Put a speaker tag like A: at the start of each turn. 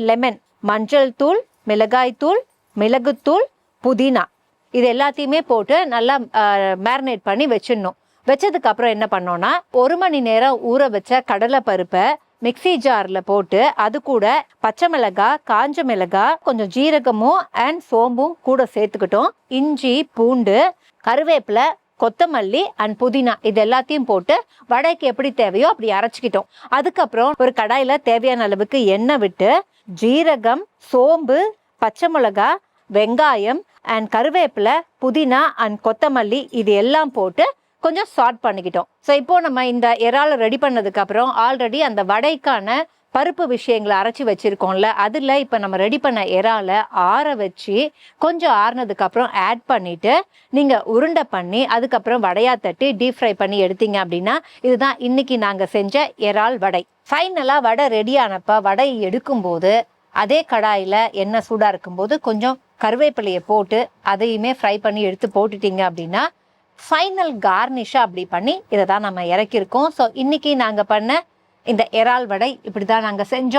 A: Lemon, மஞ்சள் தூள், மிளகாய் தூள், மிளகுத்தூள், புதினா இது எல்லாத்தையுமே போட்டு நல்லா மேரினேட் பண்ணி வச்சிடணும். வச்சதுக்கு அப்புறம் என்ன பண்ணோம்னா 1 மணி நேரம் ஊற வச்ச கடலை பருப்பை மிக்சி ஜாரில் போட்டு அது கூட பச்சை மிளகாய், காஞ்ச மிளகாய், கொஞ்சம் ஜீரகமும் அண்ட் சோம்பும் கூட சேர்த்துக்கிட்டோம். இஞ்சி, பூண்டு, கருவேப்பிலை, கொத்தமல்லி அண்ட் புதினா இது எல்லாத்தையும் போட்டு வடைக்கு எப்படி தேவையோ அப்படி அரைச்சிக்கிட்டோம். அதுக்கப்புறம் ஒரு கடாயில தேவையான அளவுக்கு எண்ணெய் விட்டு ஜீரகம், சோம்பு, பச்சை மிளகாய், வெங்காயம் அண்ட் கருவேப்பிலை, புதினா அண்ட் கொத்தமல்லி இது எல்லாம் போட்டு கொஞ்சம் சாட் பண்ணிக்கிட்டோம். ஸோ இப்போ நம்ம இந்த இறாலை ரெடி பண்ணதுக்கு அப்புறம் ஆல்ரெடி அந்த வடைக்கான பருப்பு விஷயங்களை அரைச்சி வச்சிருக்கோம்ல, அதில் இப்போ நம்ம ரெடி பண்ண இறாலை ஆற வச்சு கொஞ்சம் ஆறுனதுக்கு அப்புறம் ஆட் பண்ணிட்டு நீங்கள் உருண்டை பண்ணி அதுக்கப்புறம் வடையா தட்டி டீப் ஃப்ரை பண்ணி எடுத்தீங்க அப்படின்னா இதுதான் இன்னைக்கு நாங்கள் செஞ்ச இறால் வடை. ஃபைனலாக வடை ரெடி ஆனப்ப வடை எடுக்கும்போது அதே கடாயில் எண்ணெய் சூடாக இருக்கும்போது கொஞ்சம் கருவேப்பிலையை போட்டு அதையுமே ஃப்ரை பண்ணி எடுத்து போட்டுட்டீங்க அப்படின்னா ஃபைனல் கார்னிஷாக அப்படி பண்ணி இதை தான் நம்ம இறக்கியிருக்கோம். ஸோ இன்னைக்கு நாங்கள் பண்ண இந்த இறால் வடை இப்படி தான் நாங்கள் செஞ்சோம்.